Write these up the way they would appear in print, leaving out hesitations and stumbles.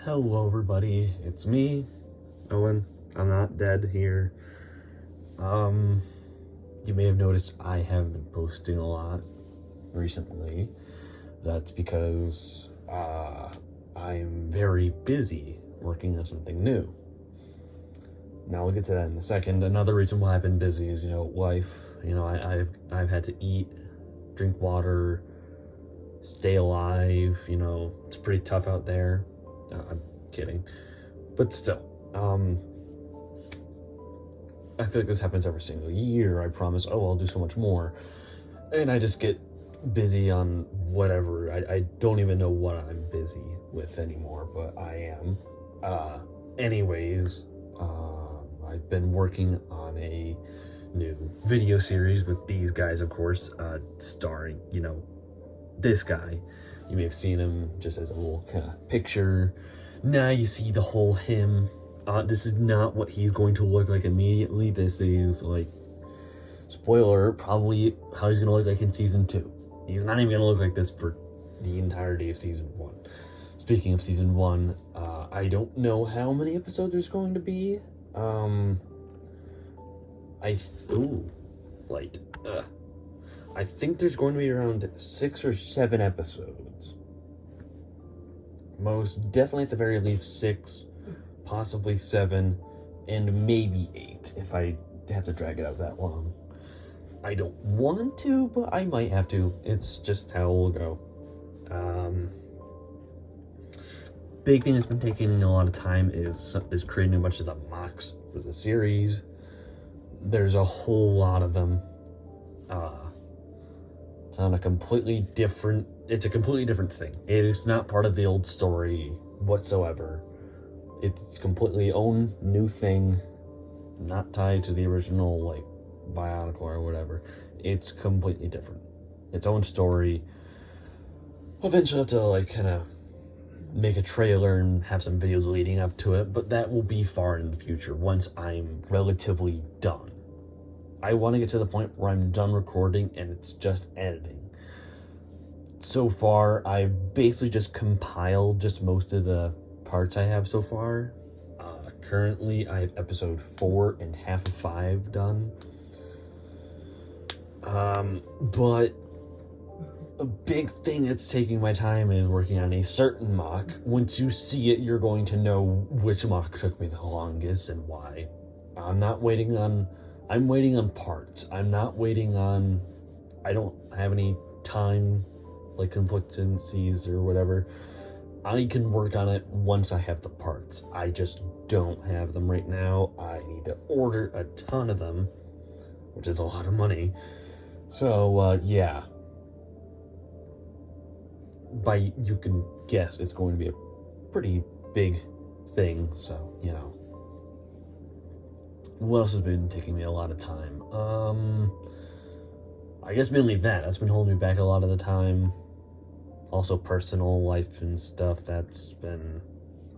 Hello everybody, it's me, Owen. I'm not dead here. You may have noticed I haven't been posting a lot recently. That's because I'm very busy working on something new. Now we'll get to that in a second. Another reason why I've been busy is, life. I've had to eat, drink water, stay alive. It's pretty tough out there. I'm kidding, but still, I feel like this happens every single year. I promise, I'll do so much more, and I just get busy on whatever. I don't even know what I'm busy with anymore, but I am. Anyways, I've been working on a new video series with these guys, of course, starring, this guy. You may have seen him just as a little kind of picture. Now you see the whole him. This is not what he's going to look like immediately. This is spoiler, probably how he's going to look like in season 2. He's not even going to look like this for the entirety of season 1. Speaking of season 1, I don't know how many episodes there's going to be. I think there's going to be around 6 or 7 episodes. Most definitely at the very least 6, possibly 7, and maybe 8 if I have to drag it out that long. I don't want to, but I might have to. It's just how it will go. Big thing that's been taking a lot of time is creating a bunch of the mocks for the series. There's a whole lot of them. It's a completely different thing. It is not part of the old story whatsoever. It's completely own new thing, not tied to the original Bionicle or whatever. It's completely different. Its own story. Eventually I'll have to kind of make a trailer and have some videos leading up to it, but that will be far in the future once I'm relatively done. I want to get to the point where I'm done recording and it's just editing. So far, I've basically just compiled just most of the parts I have so far. Currently, I have episode 4 and half of 5 done. But a big thing that's taking my time is working on a certain mock. Once you see it, you're going to know which mock took me the longest and why. I'm waiting on parts. I don't have any time, conflictancies or whatever. I can work on it once I have the parts. I just don't have them right now. I need to order a ton of them, which is a lot of money. So, yeah. You can guess it's going to be a pretty big thing, so, What else has been taking me a lot of time? I guess mainly that's been holding me back a lot of the time. Also personal life and stuff, that's been,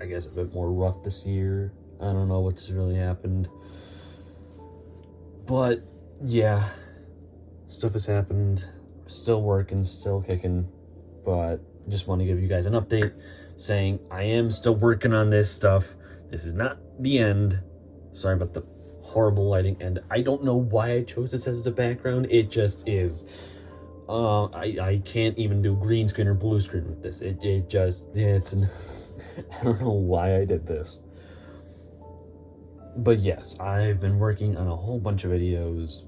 I guess, a bit more rough this year. I don't know what's really happened. But, yeah, stuff has happened. Still working, still kicking. But just want to give you guys an update saying I am still working on this stuff. This is not the end. Sorry about the horrible lighting, and I don't know why I chose this as a background. It just is. I can't even do green screen or blue screen with this. I don't know why I did this. But yes, I've been working on a whole bunch of videos.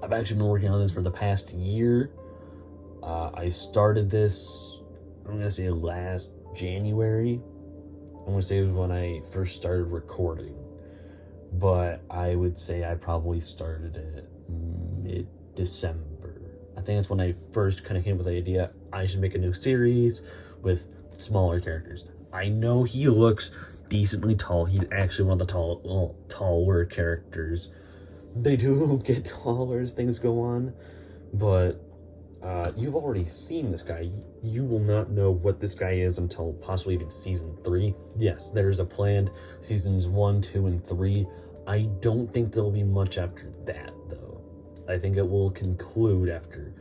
I've actually been working on this for the past year. I started this, I'm going to say last January. I'm going to say it was when I first started recording. But I would say I probably started it mid-December. I think that's when I first kind of came up with the idea I should make a new series with smaller characters. I know he looks decently tall. He's actually one of the taller characters. They do get taller as things go on, but you've already seen this guy. You will not know what this guy is until possibly even season 3. Yes, there's a planned seasons 1, 2, and 3. I don't think there'll be much after that, though. I think it will conclude after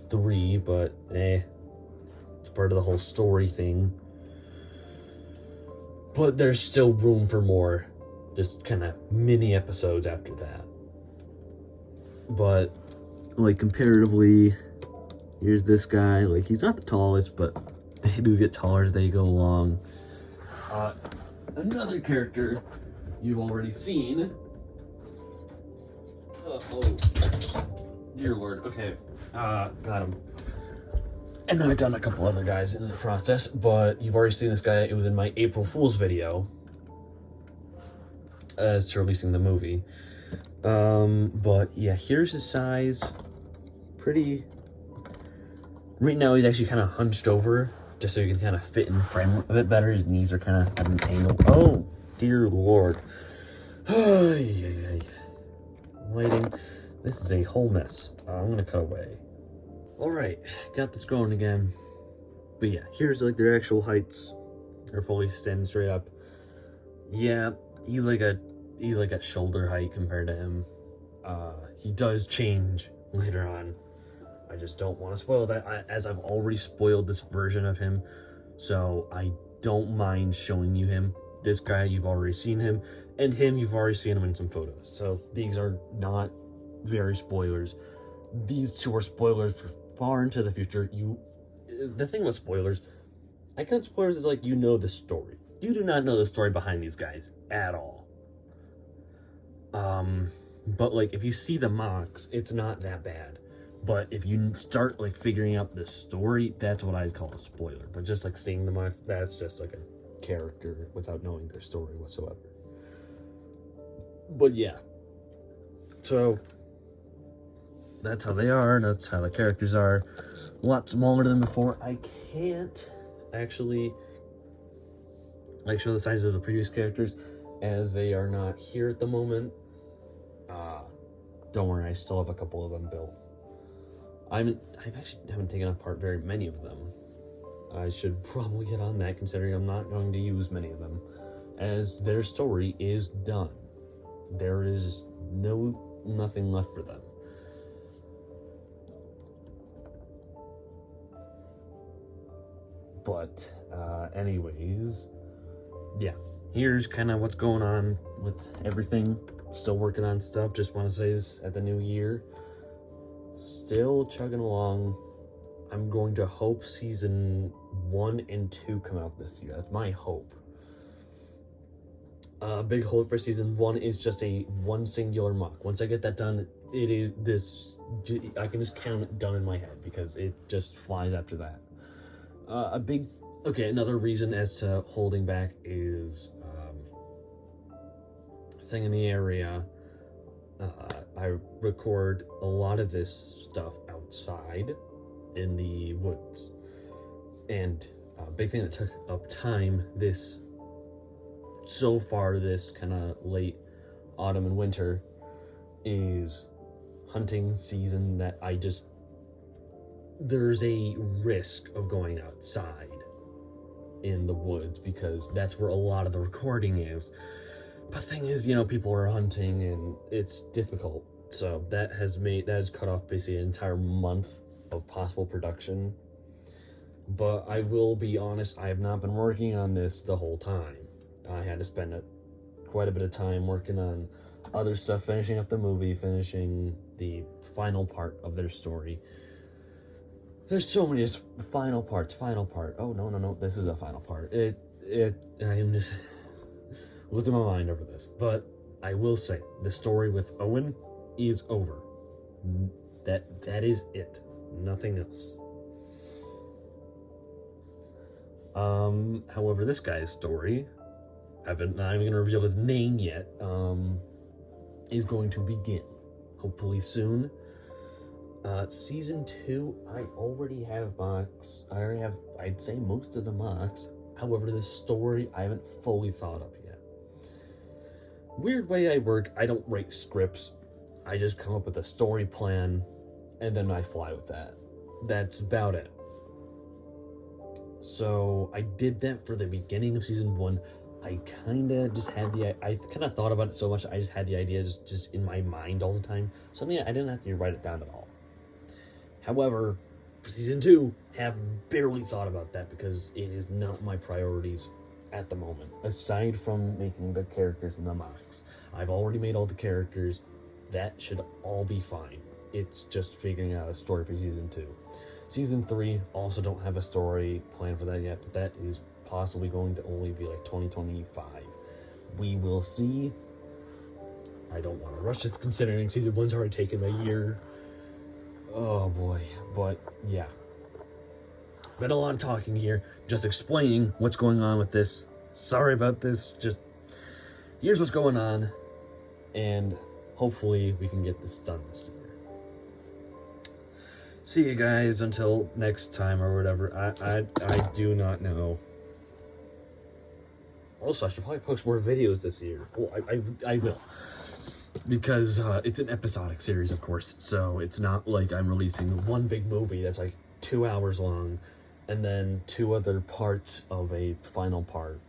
3, but it's part of the whole story thing. but there's still room for more, just kind of mini episodes after that. But like comparatively, here's this guy. Like, he's not the tallest, but they do get taller as they go along. Another character you've already seen. Oh, dear Lord. Okay, got him. And I've done a couple other guys in the process, but you've already seen this guy. It was in my April Fool's video as to releasing the movie. But yeah, here's his size. Pretty. Right now, he's actually kind of hunched over, just so you can kind of fit in the frame a bit better. His knees are kind of at an angle. Oh, dear Lord. Lighting. This is a whole mess. I'm going to cut away. Alright, got this going again. But yeah, here's like their actual heights. They're fully standing straight up. Yeah, he's like at shoulder height compared to him. He does change later on. I just don't want to spoil that, as I've already spoiled this version of him. So I don't mind showing you him. This guy, you've already seen him. And him, you've already seen him in some photos. So these are not very spoilers. These two are spoilers for far into the future. The thing with spoilers, I count spoilers as like, you know the story. You do not know the story behind these guys at all. But like, if you see the mocks, it's not that bad. But if you start like figuring out the story, that's what I'd call a spoiler. But just like seeing the mocks, that's just like a character without knowing their story whatsoever. But yeah, so that's how they are. That's how the characters are. A lot smaller than before. I can't actually like show the sizes of the previous characters, as they are not here at the moment. Don't worry, I still have a couple of them built. I actually haven't taken apart very many of them. I should probably get on that, considering I'm not going to use many of them, as their story is done. There is nothing left for them. But anyways, yeah, here's kind of what's going on with everything. Still working on stuff. Just want to say this at the new year. Still chugging along. I'm going to hope season 1 and 2 come out this year. That's my hope. Big hope for season 1 is just one singular mock. Once I get that done, it is this. I can just count it done in my head, because it just flies after that. Another reason as to holding back is thing in the area. I record a lot of this stuff outside in the woods, and a big thing that took up time this kind of late autumn and winter is hunting season. That there's a risk of going outside in the woods, because that's where a lot of the recording is. But the thing is, people are hunting and it's difficult. So that has cut off basically an entire month of possible production. But I will be honest, I have not been working on this the whole time. I had to spend quite a bit of time working on other stuff, finishing up the movie, finishing the final part of their story. There's so many final part. Oh, no, this is a final part. I'm losing my mind over this. But I will say, the story with Owen is over. That is it. Nothing else. However, this guy's story, I'm not even going to reveal his name yet, is going to begin. Hopefully soon. Season 2, I already have mocks. I already have, I'd say, most of the mocks. However, this story, I haven't fully thought up yet. Weird way I work, I don't write scripts. I just come up with a story plan, and then I fly with that. That's about it. So I did that for the beginning of season 1. I kind of just had I kind of thought about it so much, I just had the idea just in my mind all the time. Something I didn't have to write it down at all. However, for season 2, have barely thought about that, because it is not my priorities at the moment, aside from making the characters in the mocks. I've already made all the characters. That should all be fine. It's just figuring out a story for season 2. Season 3, also don't have a story plan for that yet, but that is possibly going to only be like 2025. We will see. I don't want to rush this considering season 1's already taken a year. Oh boy, but yeah. Been a lot of talking here, just explaining what's going on with this. Sorry about this, just here's what's going on, and hopefully we can get this done this year. See you guys until next time or whatever. I do not know. Also, I should probably post more videos this year. Well, I will. Because it's an episodic series, of course. So it's not like I'm releasing one big movie that's like 2 hours long and then 2 other parts of a final part.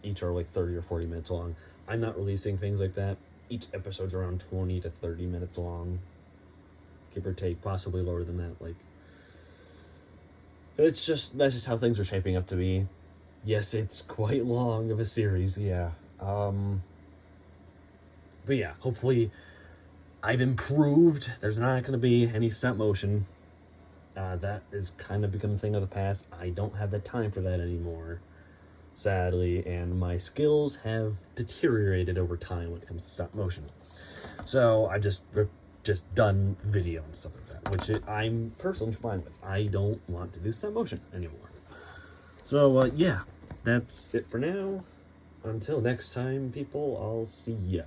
Each are like 30 or 40 minutes long. I'm not releasing things like that. Each episode's around 20 to 30 minutes long. Give or take, possibly lower than that. Like, that's just how things are shaping up to be. Yes, it's quite long of a series, yeah. But yeah, hopefully I've improved. There's not going to be any stop motion. That is kind of become a thing of the past. I don't have the time for that anymore, sadly, and my skills have deteriorated over time when it comes to stop motion. So I've just done video and stuff like that, which I'm personally fine with. I don't want to do stop motion anymore. So yeah, that's it for now. Until next time, people, I'll see ya.